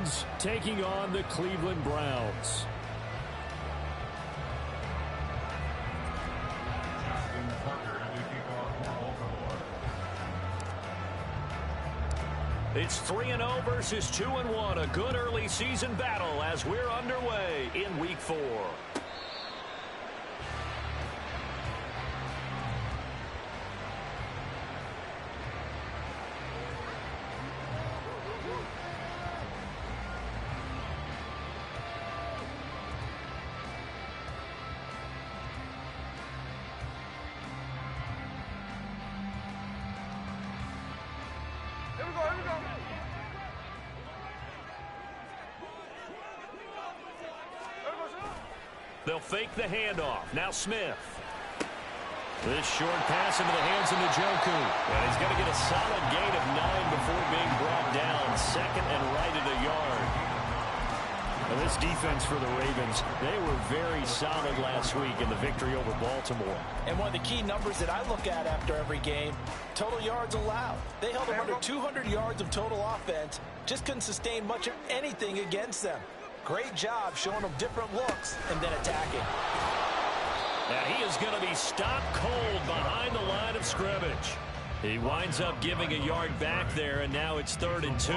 Ravens taking on the Cleveland Browns. It's 3-0 versus 2-1. A good early season battle as we're underway in Week 4. They'll fake the handoff. Now Smith. This short pass into the hands of Njoku. And he's going to get a solid gain of 9 before being brought down. Second and right at a yard. And this defense for the Ravens, they were very solid last week in the victory over Baltimore. And one of the key numbers that I look at after every game, total yards allowed. They held them under 200 yards of total offense. Just couldn't sustain much of anything against them. Great job showing them different looks and then attacking. Now he is going to be stopped cold behind the line of scrimmage. He winds up giving a yard back there, and now it's 3rd and 2.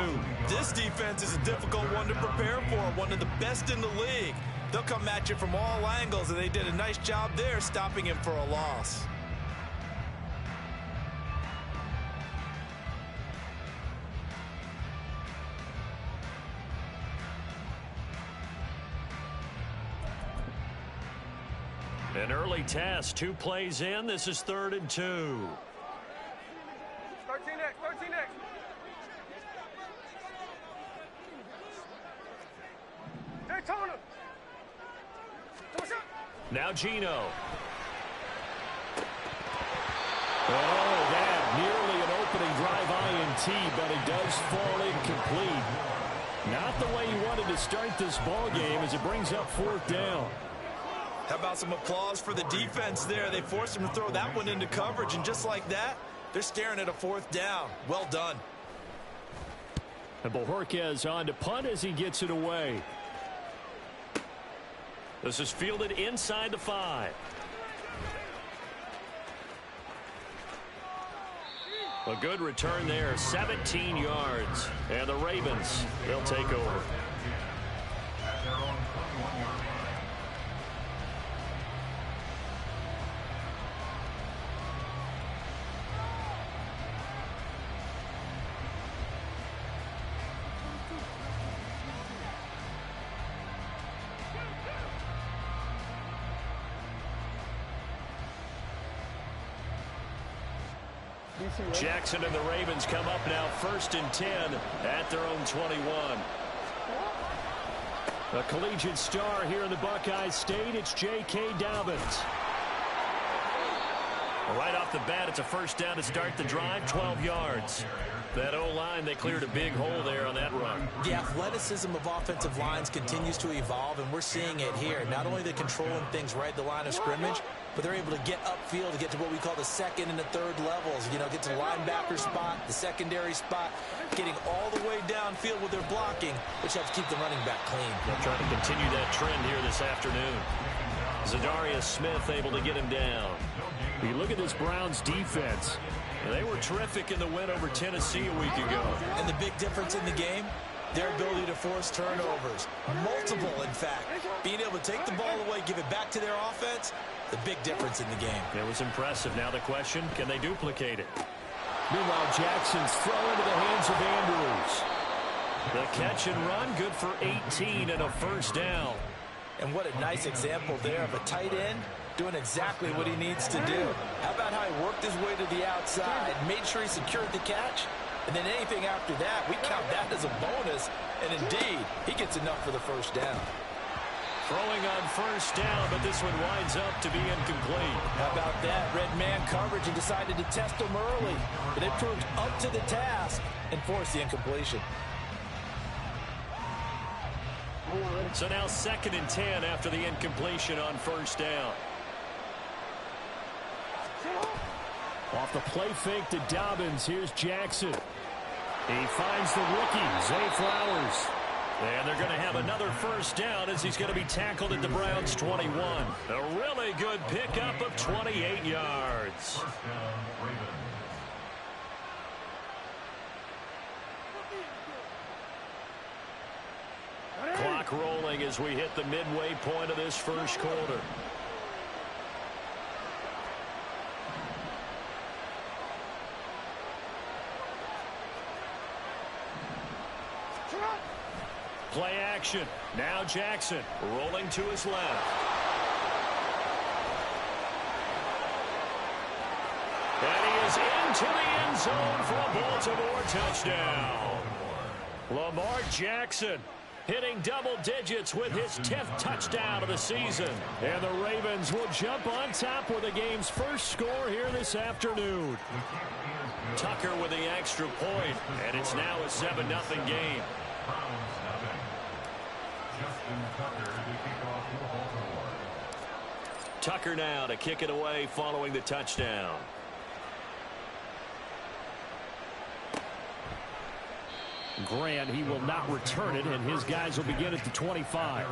This defense is a difficult one to prepare for, one of the best in the league. They'll come at you from all angles, and they did a nice job there stopping him for a loss. An early test, 2 plays in. This is 3rd and 2. 13X. Daytona. Now Geno. Oh, that nearly an opening drive INT, but it does fall incomplete. Not the way he wanted to start this ball game as it brings up 4th down. How about some applause for the defense there? They forced him to throw that one into coverage, and just like that, they're staring at a 4th down. Well done. And Bojorquez on to punt as he gets it away. This is fielded inside the 5. A good return there, 17 yards. And the Ravens, they'll take over. Jackson and the Ravens come up now 1st and 10 at their own 21. A collegiate star here in the Buckeye State, it's J.K. Dobbins. Right off the bat, it's a 1st down to start the drive, 12 yards. That O-line, they cleared a big hole there on that run. The athleticism of offensive lines continues to evolve, and we're seeing it here. Not only are they controlling things right at the line of scrimmage, but they're able to get upfield to get to what we call the 2nd and the 3rd levels. You know, get to the linebacker spot, the secondary spot, getting all the way downfield with their blocking, which helps keep the running back clean. They're trying to continue that trend here this afternoon. Zadarius Smith able to get him down. You look at this Browns defense. They were terrific in the win over Tennessee a week ago. And the big difference in the game, their ability to force turnovers. Multiple, in fact. Being able to take the ball away, give it back to their offense, the big difference in the game. It was impressive. Now the question, can they duplicate it? Meanwhile, Jackson's throw into the hands of Andrews. The catch and run, good for 18 and a 1st down. And what a nice example there of a tight end doing exactly what he needs to do. How about how he worked his way to the outside, made sure he secured the catch, and then anything after that, we count that as a bonus. And indeed, he gets enough for the 1st down. Throwing on 1st down, but this one winds up to be incomplete. How about that? Red man coverage and decided to test him early. But they proved up to the task and forced the incompletion. So now 2nd and 10 after the incompletion on 1st down. Off the play fake to Dobbins. Here's Jackson. He finds the rookie, Zay Flowers. going to have another first down as he's going to be tackled at the Browns' 21. A really good pickup of 28 yards. Clock rolling as we hit the midway point of this first quarter. Play action. Now Jackson rolling to his left. And he is into the end zone for a Baltimore touchdown. Lamar Jackson hitting double digits with his 10th touchdown of the season. And the Ravens will jump on top with the game's first score here this afternoon. Tucker with the extra point, and it's now a 7-0 game. Tucker now to kick it away following the touchdown. Grant, he will not return it, and his guys will begin at the 25.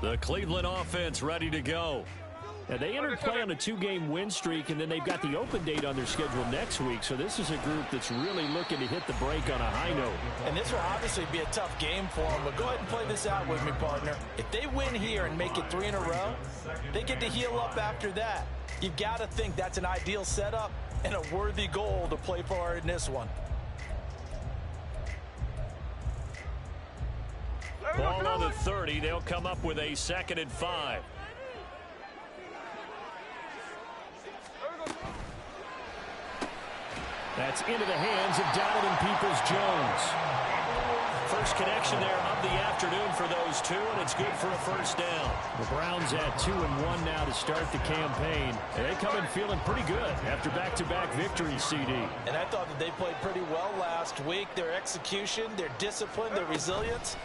The Cleveland offense ready to go. Now, they entered play on a 2-game win streak, and then they've got the open date on their schedule next week. So this is a group that's really looking to hit the break on a high note. And this will obviously be a tough game for them, but go ahead and play this out with me, partner. If they win here and make it 3 in a row, they get to heal up after that. You've got to think that's an ideal setup and a worthy goal to play for in this one. Ball on the 30. They'll come up with a 2nd and 5. That's into the hands of Donovan Peoples-Jones. First connection there of the afternoon for those two, and it's good for a first down. The Browns at 2-1 now to start the campaign. And they come in feeling pretty good after back-to-back victories, CD. And I thought that they played pretty well last week. Their execution, their discipline, their resilience,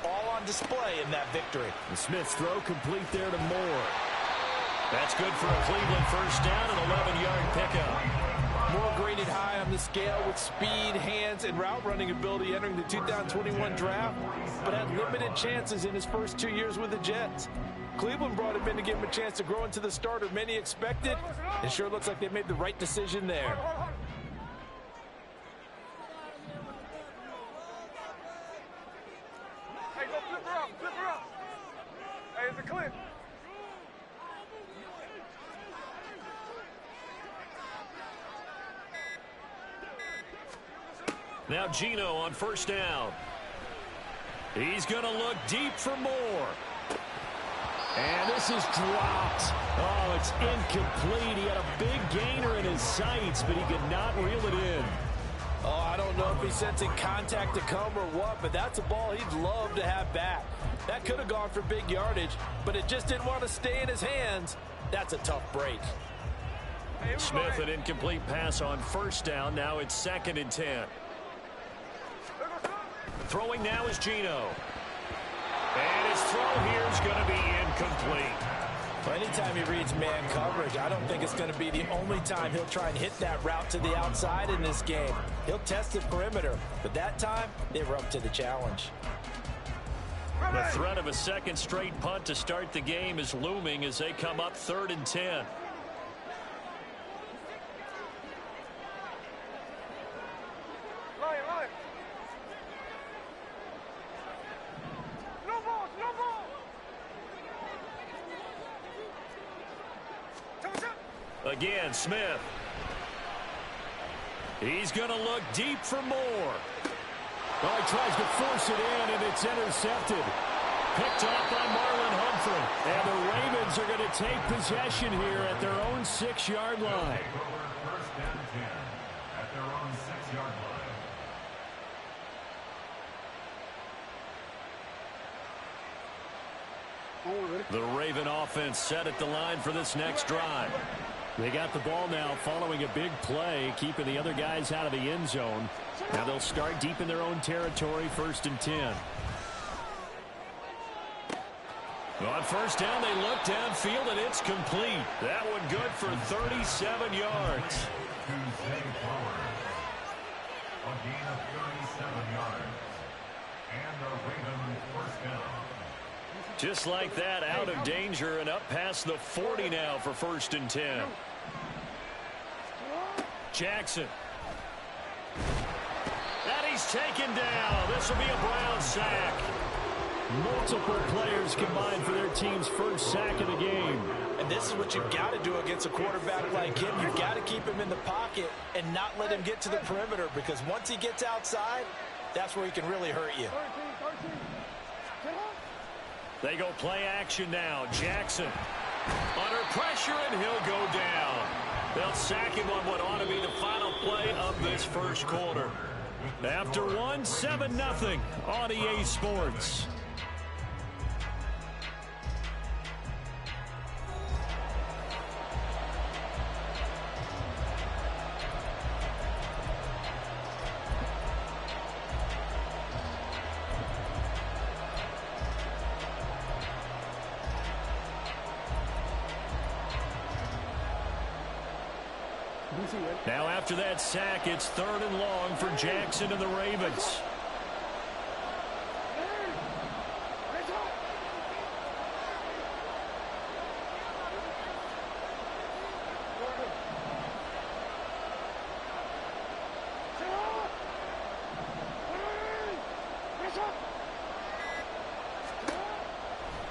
all on display in that victory. The Smith's throw complete there to Moore. That's good for a Cleveland first down, an 11-yard pickup. Moore graded high on the scale with speed, hands, and route running ability entering the 2021 draft, but had limited chances in his first 2 years with the Jets. Cleveland brought him in to give him a chance to grow into the starter many expected. It sure looks like they made the right decision there. Hey, go flip her up, flip her up. Hey, it's a clip. Now Geno on first down. He's going to look deep for Moore. And this is dropped. Oh, it's incomplete. He had a big gainer in his sights, but he could not reel it in. Oh, I don't know if he's sensing contact to come or what, but that's a ball he'd love to have back. That could have gone for big yardage, but it just didn't want to stay in his hands. That's a tough break. Smith, an incomplete pass on first down. Now it's 2nd and 10. Throwing now is Geno. And his throw here is going to be incomplete. Well, anytime he reads man coverage, I don't think it's going to be the only time he'll try and hit that route to the outside in this game. He'll test the perimeter, but that time they were up to the challenge. The threat of a second straight punt to start the game is looming as they come up 3rd and 10. Line. No balls, no balls. Again, Smith. He's going to look deep for Moore. Well, he tries to force it in, and it's intercepted. Picked off by Marlon Humphrey. And the Ravens are going to take possession here at their own 6-yard line. The Raven offense set at the line for this next drive. They got the ball now following a big play, keeping the other guys out of the end zone. Now they'll start deep in their own territory, 1st and 10. On first down, they look downfield, and it's complete. That one good for 37 yards. A gain of 37 yards. And the Ravens first down. Just like that, out of danger and up past the 40 now for 1st and 10. Jackson. And he's taken down. This will be a Brown sack. Multiple players combined for their team's first sack of the game. And this is what you've got to do against a quarterback like him. You've got to keep him in the pocket and not let him get to the perimeter, because once he gets outside, that's where he can really hurt you. They go play action now. Jackson under pressure, and he'll go down. They'll sack him on what ought to be the final play of this first quarter. After one, 7-0 on EA Sports. Now after that sack, it's 3rd and long for Jackson and the Ravens.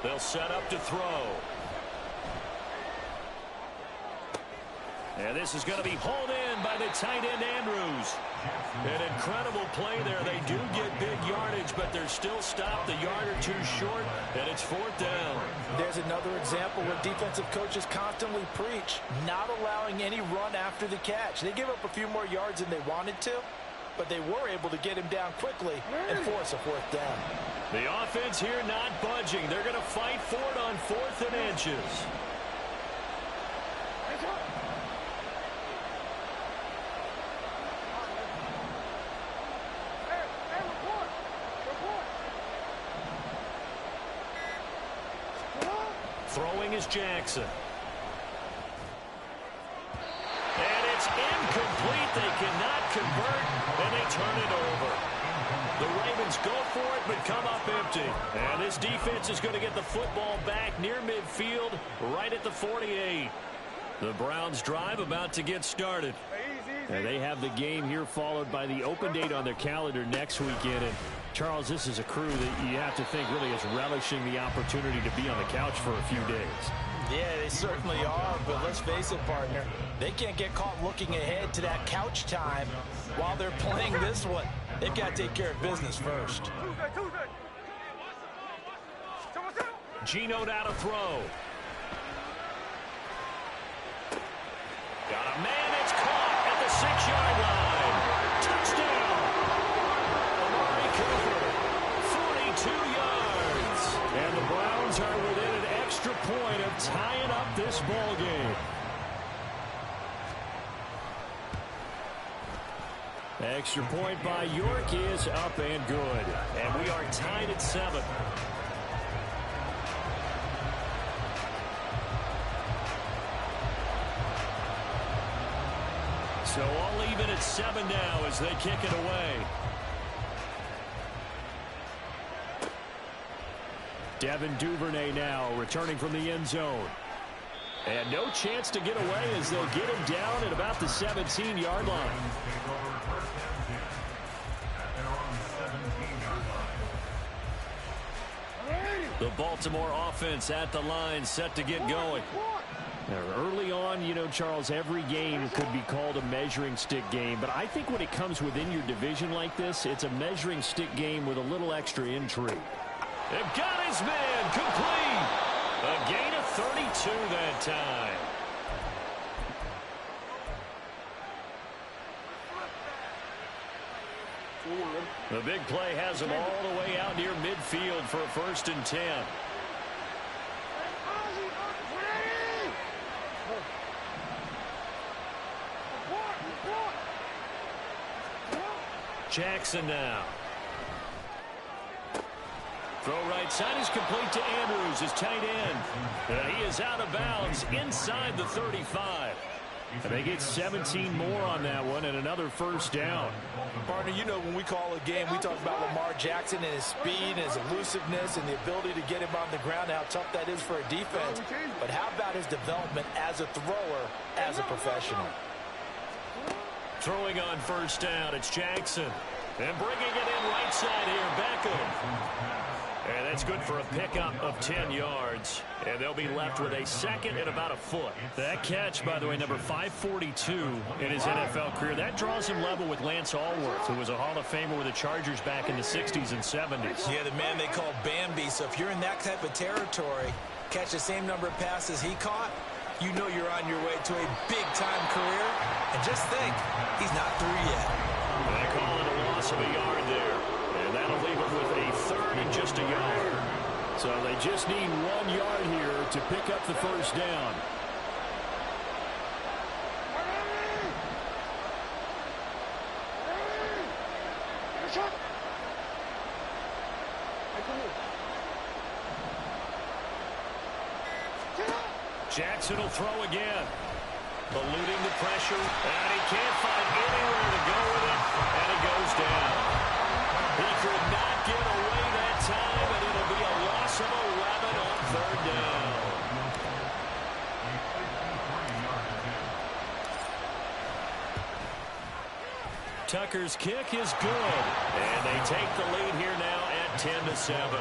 They'll set up to throw. And this is going to be hauled in by the tight end, Andrews. An incredible play there. They do get big yardage, but they're still stopped a yard or two short, and it's 4th down. There's another example where defensive coaches constantly preach not allowing any run after the catch. They give up a few more yards than they wanted to, but they were able to get him down quickly and force a 4th down. The offense here not budging. They're going to fight for it on 4th and inches. Throwing is Jackson. And it's incomplete. They cannot convert, and they turn it over. The Ravens go for it, but come up empty. And this defense is going to get the football back near midfield, right at the 48. The Browns drive about to get started. And they have the game here followed by the open date on their calendar next weekend. And Charles, this is a crew that you have to think really is relishing the opportunity to be on the couch for a few days. Yeah, they certainly are, but let's face it, partner. They can't get caught looking ahead to that couch time while they're playing this one. They've got to take care of business first. Geno now to throw. Got a man, it's caught at the 6-yard line. Touchdown. Amari Cooper, 42 yards. And the Browns are within an extra point of tying up this ball game. Extra point by York is up and good. And we are tied at 7. So all even at 7 now as they kick it away. Devin Duvernay now returning from the end zone. And no chance to get away as they'll get him down at about the 17-yard line. The Baltimore offense at the line, set to get going. Early on, you know, Charles, every game could be called a measuring stick game. But I think when it comes within your division like this, it's a measuring stick game with a little extra intrigue. They've got his man complete. A gain of 32 that time. The big play has him all the way out near midfield for a 1st and 10. Jackson now. Throw right outside is complete to Andrews, his tight end. He is out of bounds inside the 35. And they get 17 more on that one and another first down. Partner, you know when we call a game, we talk about Lamar Jackson and his speed and his elusiveness and the ability to get him on the ground, how tough that is for a defense. But how about his development as a thrower, as a professional? Throwing on first down, it's Jackson. And bringing it in right side here, Beckham. And that's good for a pickup of 10 yards. And they'll be left with a second and about a foot. That catch, by the way, number 542 in his NFL career. That draws him level with Lance Allworth, who was a Hall of Famer with the Chargers back in the 60s and 70s. Yeah, the man they call Bambi. So if you're in that type of territory, catch the same number of passes he caught, you know you're on your way to a big-time career. And just think, he's not through yet. They call it a loss of a yard there. And that'll leave him with a third and just a yard. So they just need 1 yard here to pick up the first down. Jackson will throw again. Eluding the pressure, and he can't find anywhere to go with it, and it goes down. He could not get away that time, and it'll be a loss of 11 on third down. Tucker's kick is good, and they take the lead here now at 10-7.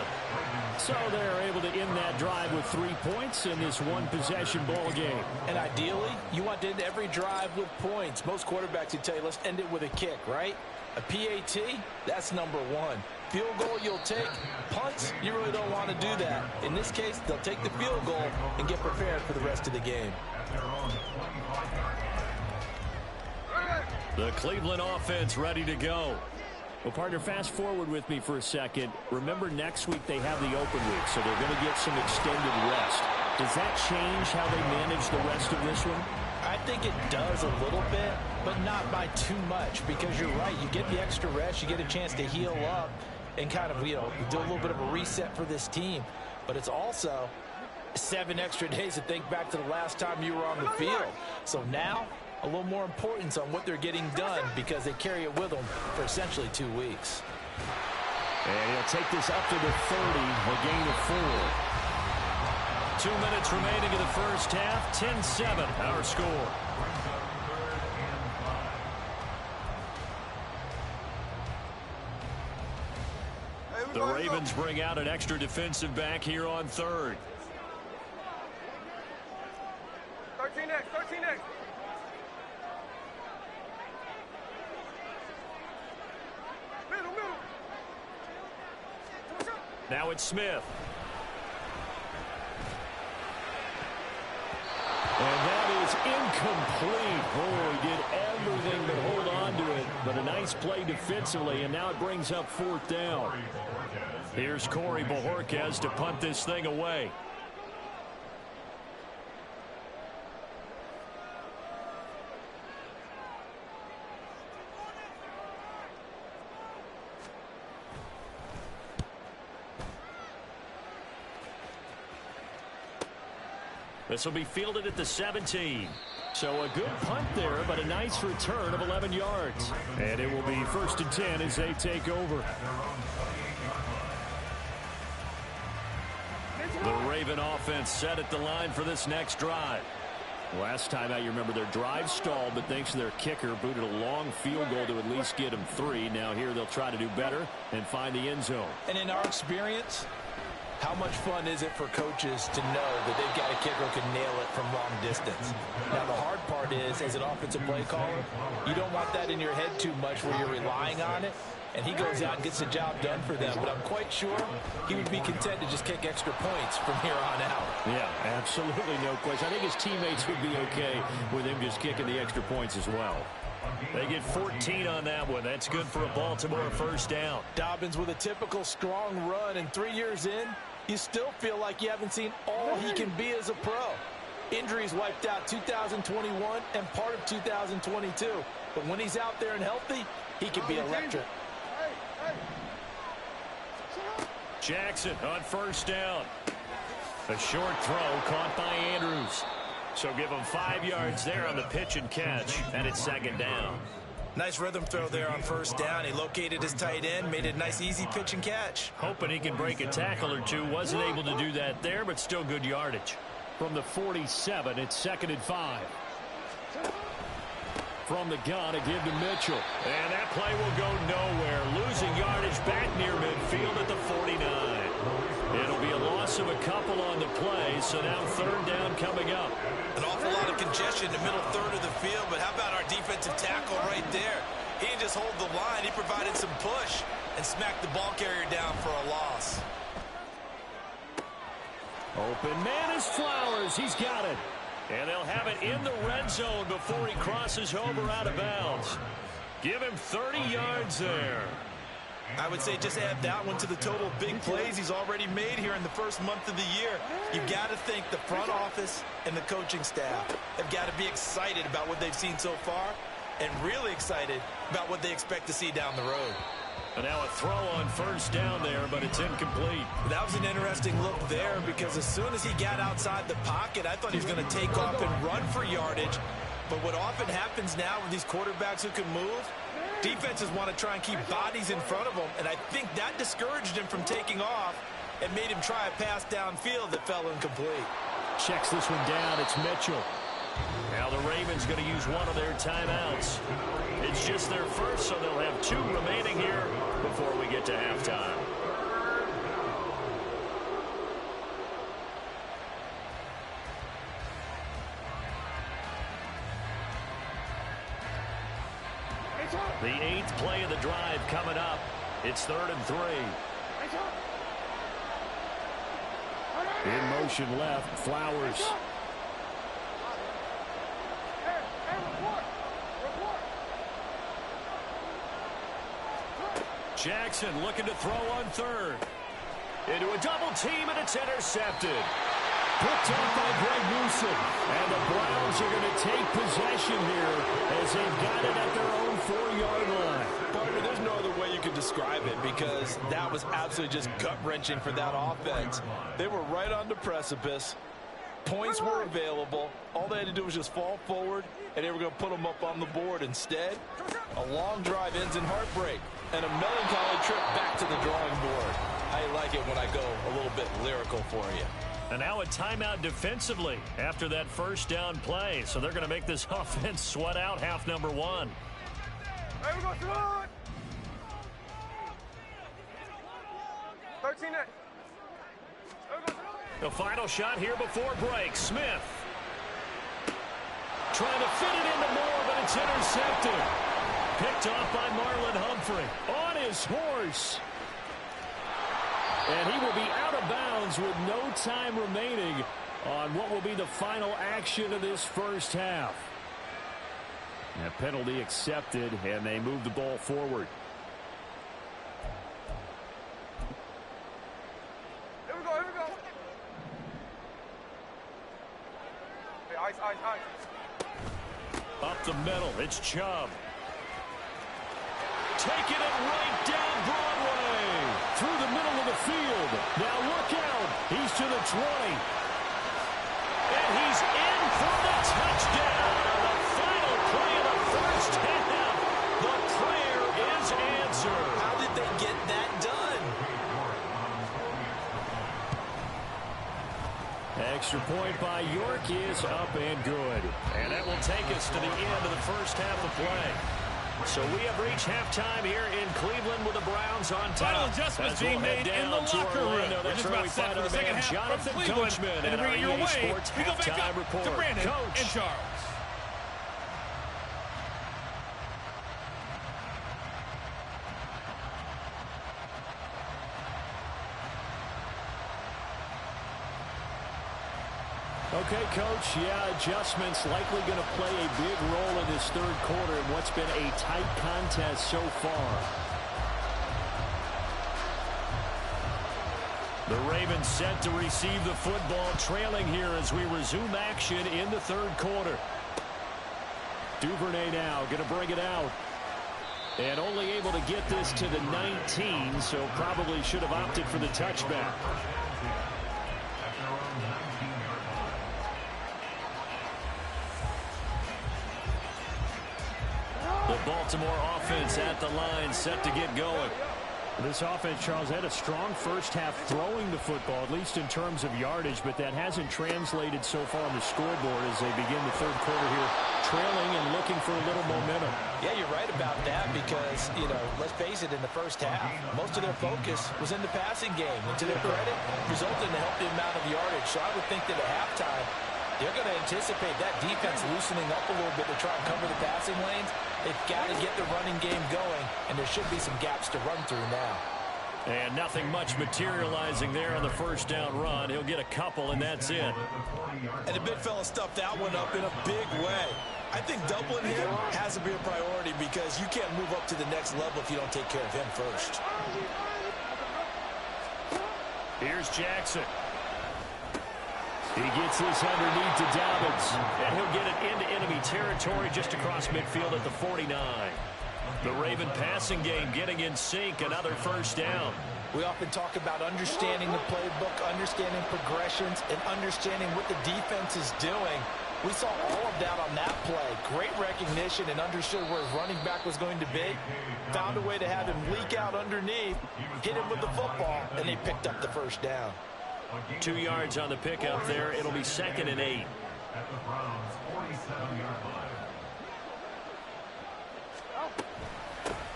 So they're able to end that drive with 3 points in this one-possession ball game. And ideally, you want to end every drive with points. Most quarterbacks would tell you, let's end it with a kick, right? A PAT, that's number one. Field goal you'll take. Punts, you really don't want to do that. In this case, they'll take the field goal and get prepared for the rest of the game. The Cleveland offense ready to go. Well, partner, fast forward with me for a second. Remember, next week they have the open week, so they're going to get some extended rest. Does that change how they manage the rest of this one? I think it does a little bit, but not by too much, because you're right. You get the extra rest, you get a chance to heal up and kind of, do a little bit of a reset for this team. But it's also 7 extra days to think back to the last time you were on the field. So now, a little more importance on what they're getting done because they carry it with them for essentially 2 weeks. And he'll take this up to the 30, a gain of 4. 2 minutes remaining in the first half. 10-7, our score. The Ravens bring out an extra defensive back here on third. 13X, 13X. Middle. Now it's Smith. And that is incomplete. Oh, he did everything but hold on to it. But a nice play defensively, and now it brings up 4th down. Here's Corey Bojorquez to punt this thing away. This will be fielded at the 17. So a good punt there, but a nice return of 11 yards. And it will be 1st and 10 as they take over. The Raven offense set at the line for this next drive. Last time out, you remember their drive stalled, but thanks to their kicker, booted a long field goal to at least get them 3. Now here they'll try to do better and find the end zone. And in our experience, how much fun is it for coaches to know that they've got a kicker who can nail it from long distance? Now, the hard part is, as an offensive play caller, you don't want that in your head too much where you're relying on it, and he goes out and gets the job done for them. But I'm quite sure he would be content to just kick extra points from here on out. Yeah, absolutely no question. I think his teammates would be okay with him just kicking the extra points as well. They get 14 on that one. That's good for a Baltimore first down. Dobbins with a typical strong run, and 3 years in, you still feel like you haven't seen all he can be as a pro. Injuries wiped out 2021 and part of 2022. But when he's out there and healthy, he can be electric. Jackson on first down. A short throw caught by Andrews. So give him 5 yards there on the pitch and catch, and it's second down. Nice rhythm throw there on first down. He located his tight end, made it a nice, easy pitch and catch. Hoping he can break a tackle or two. Wasn't able to do that there, but still good yardage. From the 47, it's 2nd and 5. From the gun, a give to Mitchell. And that play will go nowhere. Losing yardage back near midfield at the 49. It'll be a loss of a couple on the play, so now third down coming up. An awful lot of congestion in the middle third of the field, but how about our defensive tackle right there? He didn't just hold the line, he provided some push and smacked the ball carrier down for a loss. Open man is Flowers. He's got it. And they'll have it in the red zone before he crosses over out of bounds. Give him 30 yards there. I would say just add that one to the total of big plays he's already made here in the first month of the year. You've got to think the front office and the coaching staff have got to be excited about what they've seen so far and really excited about what they expect to see down the road. And now a throw on first down there, but it's incomplete. That was an interesting look there because as soon as he got outside the pocket, I thought he was going to take off and run for yardage. But what often happens now with these quarterbacks who can move, defenses want to try and keep bodies in front of them, and I think that discouraged him from taking off and made him try a pass downfield that fell incomplete. Checks this one down. It's Mitchell. Now the Ravens going to use one of their timeouts. It's just their first, so they'll have 2 remaining here before we get to halftime. The 8th play of the drive coming up. It's 3rd and 3. In motion left, Flowers. Jackson looking to throw on 3rd. Into a double team, and it's intercepted. Picked off by Greg Newsome. And the Browns are going to take possession here as they've got it at their own 4-yard line. Partner, there's no other way you could describe it because that was absolutely just gut-wrenching for that offense. They were right on the precipice. Points were available. All they had to do was just fall forward, and they were going to put them up on the board. Instead, a long drive ends in heartbreak and a melancholy trip back to the drawing board. I like it when I go a little bit lyrical for you. And now a timeout defensively after that first down play. So they're going to make this offense sweat out half number 1. Hey, we go through it. 13 8. The final shot here before break. Smith trying to fit it into Moore, but it's intercepted. Picked off by Marlon Humphrey. On his horse. And he will be out of bounds with no time remaining on what will be the final action of this first half. A penalty accepted, and they move the ball forward. Here we go, here we go. Hey, ice, ice, ice. Up the middle, it's Chubb. Taking it right down Broadway. Through the middle of the field. Now look out. He's to the 20. And he's in for the touchdown. The final play of the first half. The prayer is answered. How did they get that done? Extra point by York is up and good. And that will take us to the end of the first half of play. So we have reached halftime here in Cleveland with the Browns on top. Final adjustments being made in the locker room. We're just about set for the second half Jonathan from Cleveland. Coachman And to bring it your way, Sports we go back halftime up report. to Brandon Coach. and Charles. Okay, Coach, yeah, adjustments likely going to play a big role in this third quarter in what's been a tight contest so far. The Ravens set to receive the football, trailing here as we resume action in the third quarter. Duvernay now going to bring it out. And only able to get this to the 19, so probably should have opted for the touchback. The Baltimore offense at the line, set to get going. This offense, Charles, had a strong first half throwing the football, at least in terms of yardage, but that hasn't translated so far on the scoreboard as they begin the third quarter here, trailing and looking for a little momentum. Yeah, you're right about that because, let's face it, in the first half, most of their focus was in the passing game. And to their credit, resulted in a healthy amount of yardage. So I would think that at halftime, they're going to anticipate that defense loosening up a little bit to try and cover the passing lanes. They've got to get the running game going, and there should be some gaps to run through now. And nothing much materializing there on the first down run. He'll get a couple, and that's it. And the big fella stuffed that one up in a big way. I think doubling him has to be a priority because you can't move up to the next level if you don't take care of him first. Here's Jackson. He gets this underneath to Dobbins, and he'll get it into enemy territory just across midfield at the 49. The Raven passing game getting in sync, another first down. We often talk about understanding the playbook, understanding progressions, and understanding what the defense is doing. We saw all of that on that play. Great recognition and understood where his running back was going to be. Found a way to have him leak out underneath, hit him with the football, and they picked up the first down. 2 yards on the pickup there. It'll be 2nd and 8. At the Browns' 47-yard line.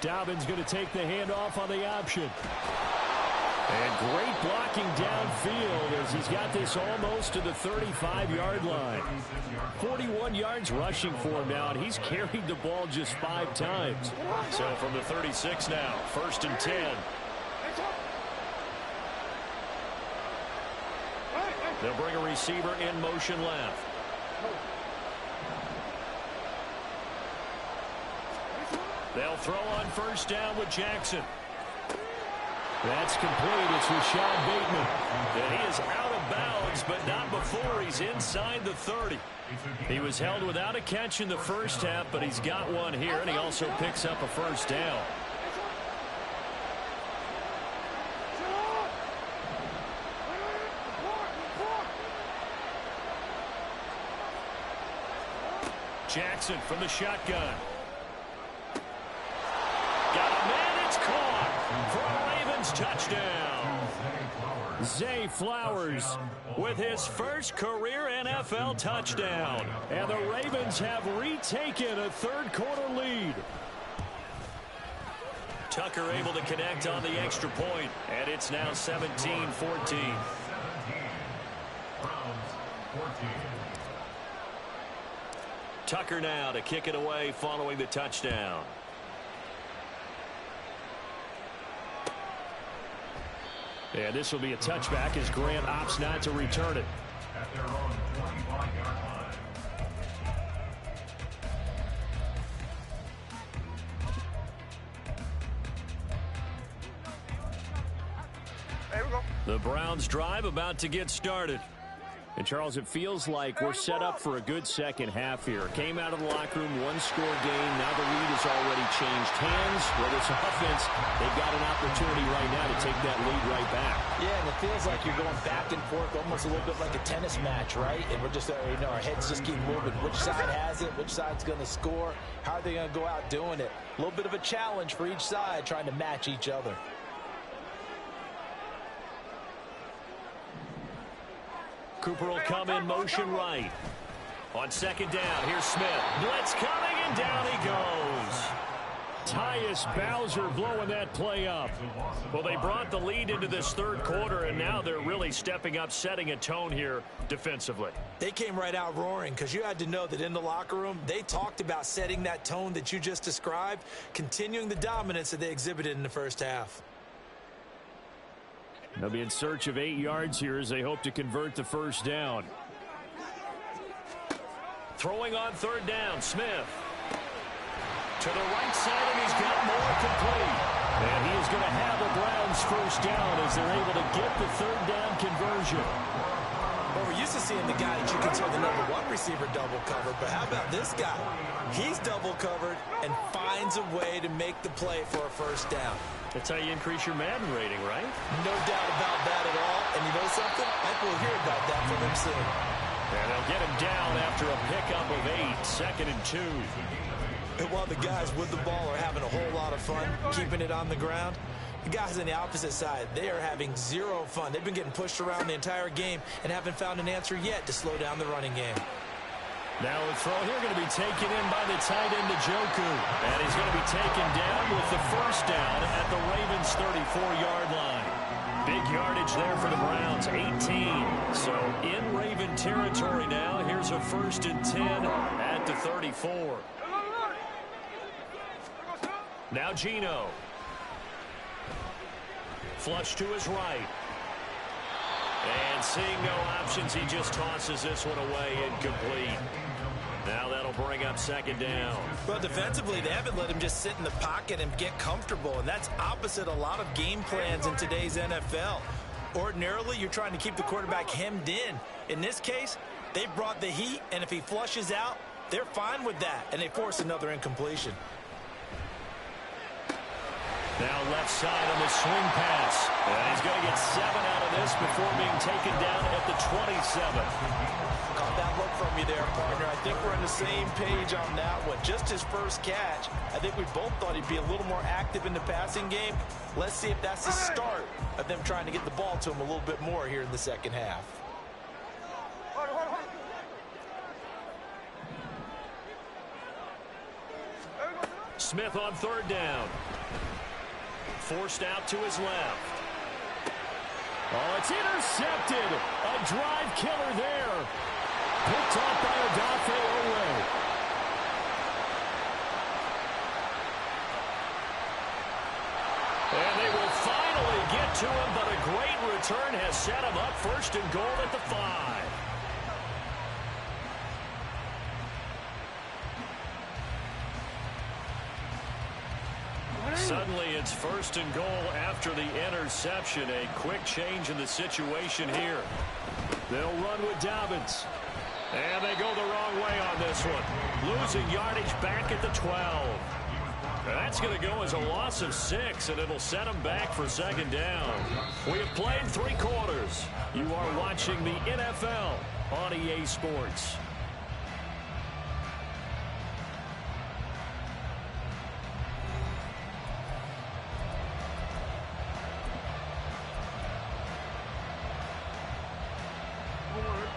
Dobbins going to take the handoff on the option. And great blocking downfield as he's got this almost to the 35-yard line. 41 yards rushing for him now, and he's carried the ball just 5 times. So from the 36 now, 1st and 10. They'll bring a receiver in motion left. They'll throw on first down with Jackson. That's complete. It's Rashad Bateman. And he is out of bounds, but not before he's inside the 30. He was held without a catch in the first half, but he's got one here, and he also picks up a first down. Jackson from the shotgun. Got a man, it's caught for a Ravens touchdown. Zay Flowers with his first career NFL touchdown. And the Ravens have retaken a third quarter lead. Tucker able to connect on the extra point, and it's now 17-14. 17. Browns 14. Tucker now to kick it away following the touchdown. And this will be a touchback as Grant opts not to return it. At their own 25-yard line. Here we go. The Browns drive about to get started. And, Charles, it feels like we're set up for a good second half here. Came out of the locker room, one-score game. Now the lead has already changed hands. Well, this offense, they've got an opportunity right now to take that lead right back. Yeah, and it feels like you're going back and forth, almost a little bit like a tennis match, right? And we're just, our heads just keep moving. Which side has it? Which side's going to score? How are they going to go out doing it? A little bit of a challenge for each side, trying to match each other. Cooper will come in motion right. On second down, here's Smith. Blitz coming, and down he goes. Tyus Bowser blowing that play up. Well, they brought the lead into this third quarter, and now they're really stepping up, setting a tone here defensively. They came right out roaring because you had to know that in the locker room, they talked about setting that tone that you just described, continuing the dominance that they exhibited in the first half. They'll be in search of 8 yards here as they hope to convert the first down. Throwing on third down, Smith. To the right side, and he's got more complete. And he is going to have the Browns first down as they're able to get the third down conversion. Well, we're used to seeing the guy that you consider the #1 receiver double covered, but how about this guy? He's double covered and finds a way to make the play for a first down. That's how you increase your Madden rating, right? No doubt about that at all. And you know something? I think we'll hear about that from him soon. And they'll get him down after a pickup of 8, 2nd and 2. And while the guys with the ball are having a whole lot of fun keeping it on the ground, the guys on the opposite side, they are having zero fun. They've been getting pushed around the entire game and haven't found an answer yet to slow down the running game. Now a throw here going to be taken in by the tight end, Njoku. And he's going to be taken down with the first down at the Ravens' 34-yard line. Big yardage there for the Browns, 18. So in Raven territory now, here's a 1st and 10 at the 34. Now Geno. Flush to his right. And seeing no options, he just tosses this one away, incomplete. Now that'll bring up 2nd down. Well, defensively, they haven't let him just sit in the pocket and get comfortable, and that's opposite a lot of game plans in today's NFL. Ordinarily, you're trying to keep the quarterback hemmed in. In this case, they brought the heat, and if he flushes out, they're fine with that, and they force another incompletion. Now left side on the swing pass. And he's going to get 7 out of this before being taken down at the 27. Caught that look from you there, partner. I think we're on the same page on that one. Just his first catch. I think we both thought he'd be a little more active in the passing game. Let's see if that's the start of them trying to get the ball to him a little bit more here in the second half. Smith on 3rd down. Forced out to his left. Oh, it's intercepted. A drive killer there. Picked off by Odafe Oweh. And they will finally get to him, but a great return has set him up 1st and goal at the 5. Suddenly it's 1st and goal after the interception. A quick change in the situation here. They'll run with Dobbins. And they go the wrong way on this one. Losing yardage back at the 12. And that's going to go as a loss of 6, and it'll set them back for 2nd down. We have played 3 quarters. You are watching the NFL on EA Sports.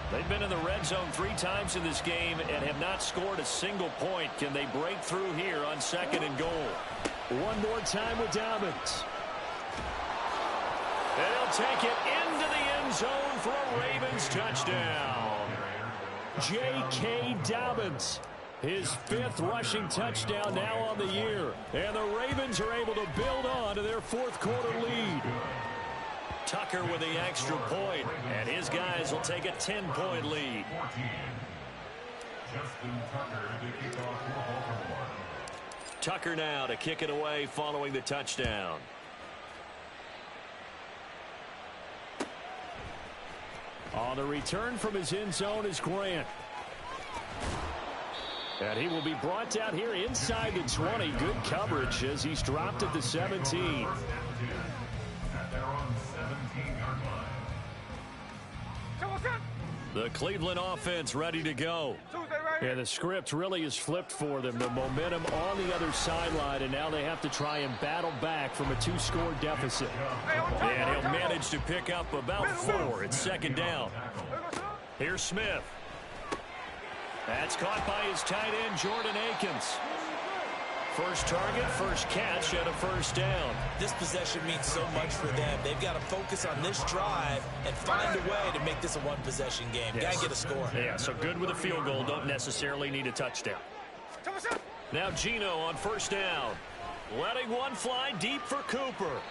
They've been in the red zone 3 times in this game and have not scored a single point. Can they break through here on 2nd and goal? One more time with Dobbins. And he'll take it into the end zone for a Ravens touchdown. J.K. Dobbins. His 5th rushing touchdown now on the year. And the Ravens are able to build on to their 4th quarter lead. Tucker with the extra point, and his guys will take a 10-point lead. 14. Justin Tucker to kick off for Baltimore. Tucker now to kick it away following the touchdown. On the return from his end zone is Grant. And he will be brought down here inside the 20. Good coverage as he's dropped at the 17. The Cleveland offense ready to go. And the script really is flipped for them. The momentum on the other sideline, and now they have to try and battle back from a 2-score deficit. And he'll manage to pick up about 4. It's 2nd down. Here's Smith. That's caught by his tight end, Jordan Akins. First target, first catch, and a 1st down. This possession means so much for them. They've got to focus on this drive and find a way to make this a 1-possession game. Yes. Got to get a score. Yeah, so good with a field goal. Don't necessarily need a touchdown. Now Geno on 1st down. Letting one fly deep for Cooper.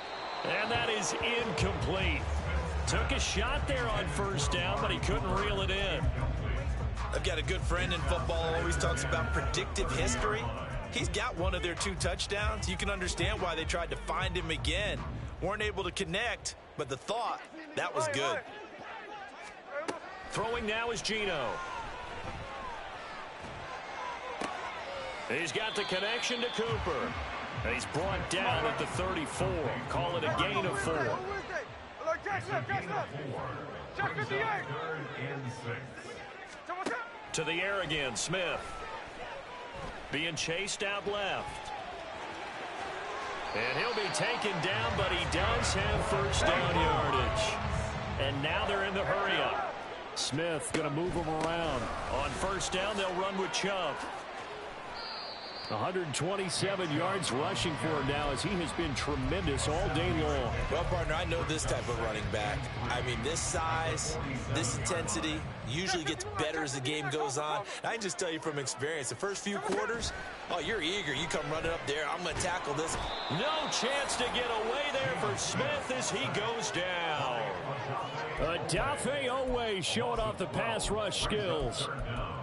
And that is incomplete. Took a shot there on 1st down, but he couldn't reel it in. I've got a good friend in football who always talks about predictive history. He's got one of their 2 touchdowns. You can understand why they tried to find him again. Weren't able to connect, but the thought, that was good. Throwing now is Geno. He's got the connection to Cooper. And he's brought down at the 34. Call it a gain of 4. To the air again, Smith. Being chased out left. And he'll be taken down, but he does have first down yardage. And now they're in the hurry-up. Smith going to move him around. On first down, they'll run with Chubb. 127 yards rushing for him now as he has been tremendous all day long. Well, partner, I know this type of running back. I mean, this size, this intensity usually gets better as the game goes on. I can just tell you from experience, the first few quarters, oh, you're eager. You come running up there. I'm going to tackle this. No chance to get away there for Smith as he goes down. Odafe Oweh showing off the pass rush skills.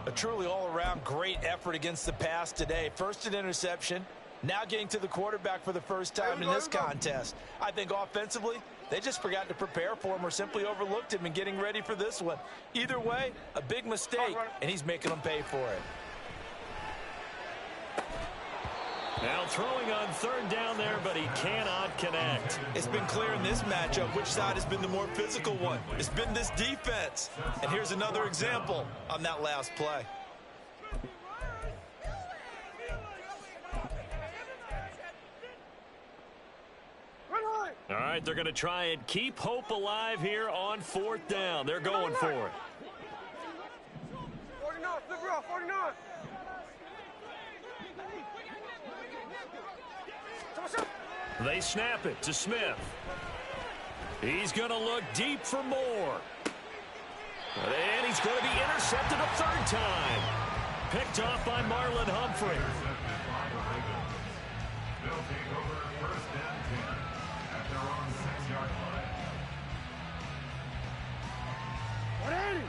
A truly all-around great effort against the pass today. First an interception, now getting to the quarterback for the first time in this contest. I think offensively, they just forgot to prepare for him or simply overlooked him in getting ready for this one. Either way, a big mistake, and he's making them pay for it. Now throwing on third down there, but he cannot connect. It's been clear in this matchup which side has been the more physical one. It's been this defense. And here's another example on that last play. All right, they're going to try and keep hope alive here on fourth down. They're going for it. 49, flip it off, 49. They snap it to Smith. He's going to look deep for more. And he's going to be intercepted a third time. Picked off by Marlon Humphrey. They'll take over first and 10 at their own 6-yard line.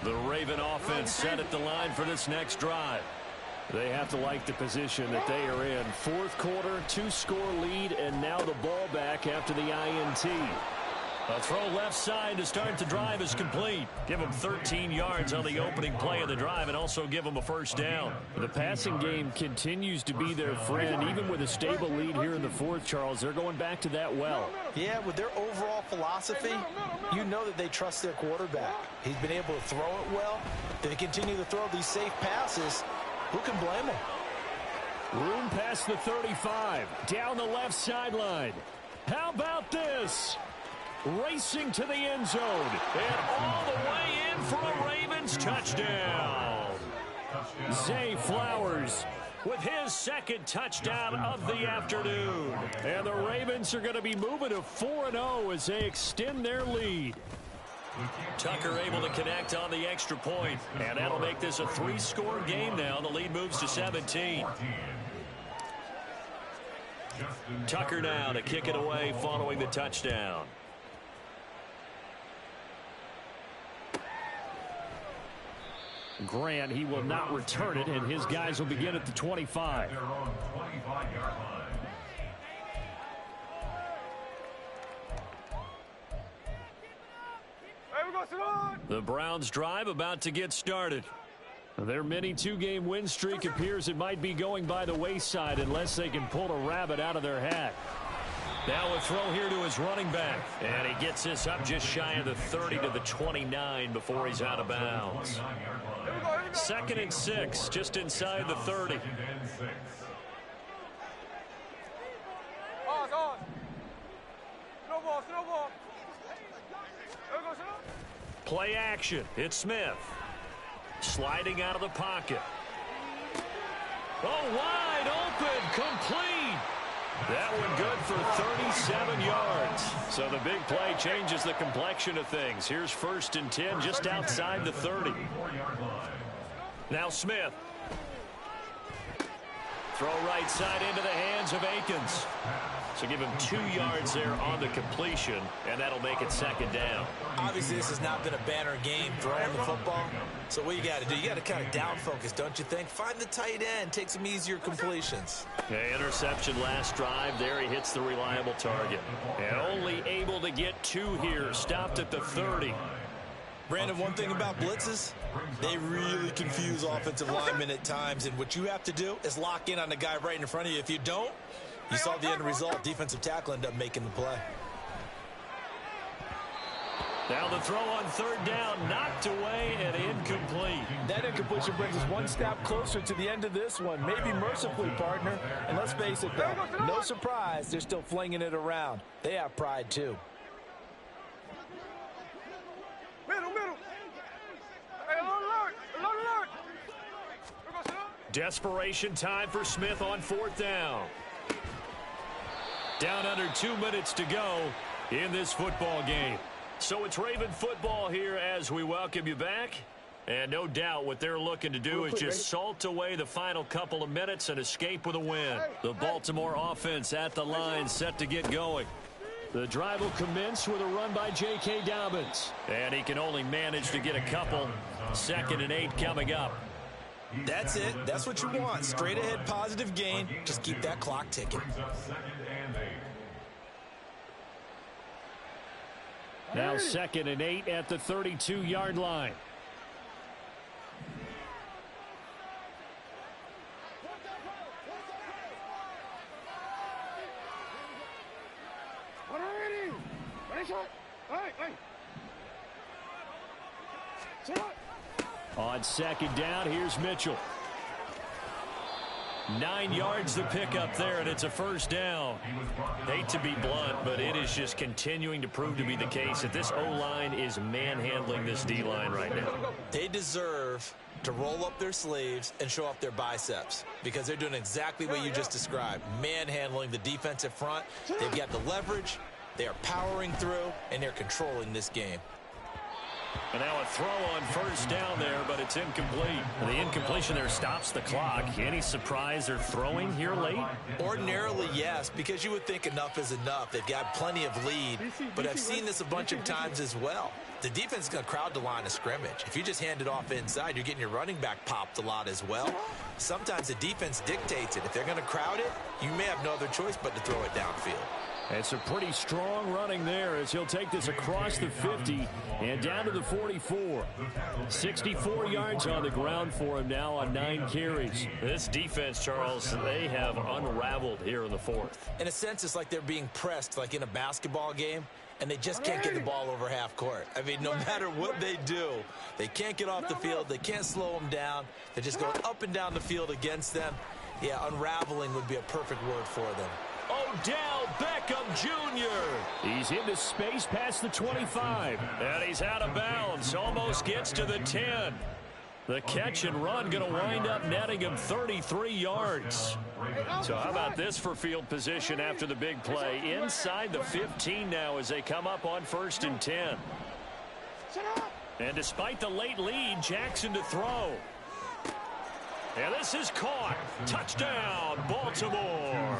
The Raven offense set at the line for this next drive. They have to like the position that they are in. Fourth quarter, 2-score lead, and now the ball back after the INT. A throw left side to start the drive is complete. Give them 13 yards on the opening play of the drive and also give them a first down. The passing game continues to be their friend. Even with a stable lead here in the fourth, Charles, they're going back to that well. Yeah, with their overall philosophy, you know that they trust their quarterback. He's been able to throw it well. If they continue to throw these safe passes, who can blame them? Room past the 35. Down the left sideline. How about this? Racing to the end zone. And all the way in for a Ravens touchdown. Zay Flowers with his second touchdown of the afternoon. And the Ravens are going to be moving to 4-0 as they extend their lead. Tucker able to connect on the extra point, and that'll make this a 3-score game now. The lead moves to 17. Tucker now to kick it away following the touchdown. Grant, he will not return it, and his guys will begin at the 25. Their own 25-yard line. The Browns drive about to get started. Their mini 2-game win streak appears it might be going by the wayside unless they can pull a rabbit out of their hat. Now a throw here to his running back. And he gets this up just shy of the 30 to the 29 before he's out of bounds. 2nd and 6, just inside the 30. Snowball. Play action. It's Smith. Sliding out of the pocket. Oh, wide open. Complete. That one good for 37 yards. So the big play changes the complexion of things. Here's 1st and 10 just outside the 30. Now Smith. Throw right side into the hands of Akins. So give him 2 yards there on the completion, and that'll make it 2nd down. Obviously, this has not been a banner game throwing the football. So what you got to do, you got to kind of down focus, don't you think? Find the tight end, take some easier completions. Okay, interception last drive. There he hits the reliable target. And only able to get 2 here. Stopped at the 30. Brandon, one thing about blitzes, they really confuse offensive linemen at times, and what you have to do is lock in on the guy right in front of you. If you don't, you saw the end result. Defensive tackle ended up making the play. Now the throw on third down, knocked away and incomplete. That incompletion brings us one step closer to the end of this one. Maybe mercifully, partner. And let's face it, though, no surprise, they're still flinging it around. They have pride, too. Middle. Hey, alert. Desperation time for Smith on fourth down. Down under 2 minutes to go in this football game. So it's Raven football here as we welcome you back. And no doubt what they're looking to do is just salt away the final couple of minutes and escape with a win. The Baltimore offense at the line set to get going. The drive will commence with a run by J.K. Dobbins. And he can only manage to get a couple. 2nd and 8 coming up. That's it. That's what you want. Straight ahead positive gain. Just keep that clock ticking. Now 2nd and 8 at the 32-yard line. On 2nd down, here's Mitchell. 9 yards to pick up there, and it's a first down. Hate to be blunt, but it is just continuing to prove to be the case that this O-line is manhandling this D-line right now. They deserve to roll up their sleeves and show off their biceps because they're doing exactly what you just described, manhandling the defensive front. They've got the leverage, they are powering through, and they're controlling this game. And now a throw on first down there, but it's incomplete. And the incompletion there stops the clock. Any surprise they're throwing here late? Ordinarily, yes, because you would think enough is enough. They've got plenty of lead, but I've seen this a bunch of times as well. The defense is going to crowd the line of scrimmage. If you just hand it off inside, you're getting your running back popped a lot as well. Sometimes the defense dictates it. If they're going to crowd it, you may have no other choice but to throw it downfield. It's a pretty strong running there as he'll take this across the 50 and down to the 44. 64 yards on the ground for him now on 9 carries. This defense, Charles, they have unraveled here in the 4th. In a sense, it's like they're being pressed like in a basketball game, and they just can't get the ball over half court. I mean, no matter what they do, they can't get off the field. They can't slow them down. They're just going up and down the field against them. Yeah, unraveling would be a perfect word for them. Odell Beckham Jr. He's into space past the 25. And he's out of bounds. Almost gets to the 10. The catch and run going to wind up netting him 33 yards. So how about this for field position after the big play? Inside the 15 now as they come up on 1st and 10. And despite the late lead, Jackson to throw. And this is caught. Touchdown, Baltimore.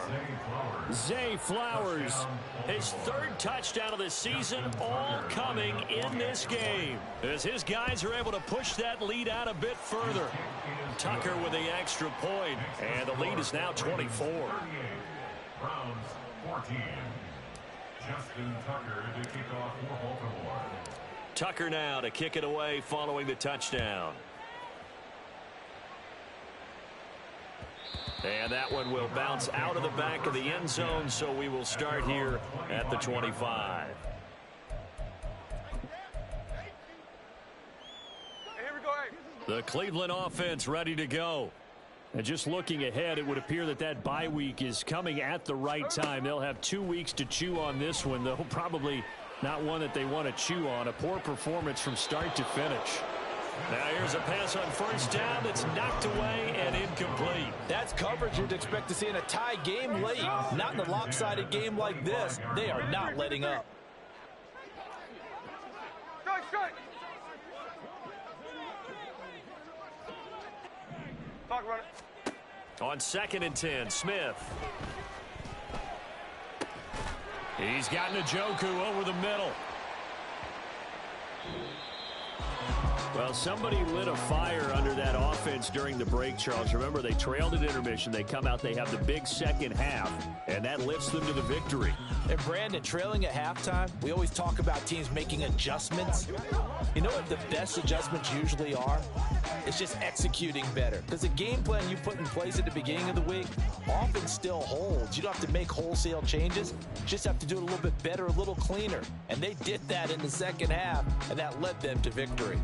Zay Flowers, his 3rd touchdown of the season, all coming in this game. As his guys are able to push that lead out a bit further. Tucker with the extra point, and the lead is now 24. Browns 14. Justin Tucker to kick off for Baltimore. Tucker now to kick it away following the touchdown. And that one will bounce out of the back of the end zone, so we will start here at the 25. Here we go, hey. The Cleveland offense ready to go. And just looking ahead, it would appear that that bye week is coming at the right time. They'll have 2 weeks to chew on this one, though probably not one that they want to chew on. A poor performance from start to finish. Now here's a pass on first down that's knocked away and incomplete. That's coverage you'd expect to see in a tie game late. Not in a lopsided game like this. They are not letting up. Strike. Clock running. On 2nd and 10, Smith. He's got Njoku over the middle. Well, somebody lit a fire under that offense during the break, Charles. Remember, they trailed at intermission. They come out, they have the big second half, and that lifts them to the victory. And Brandon, trailing at halftime, we always talk about teams making adjustments. You know what the best adjustments usually are? It's just executing better. Because the game plan you put in place at the beginning of the week often still holds. You don't have to make wholesale changes. You just have to do it a little bit better, a little cleaner. And they did that in the second half, and that led them to victory.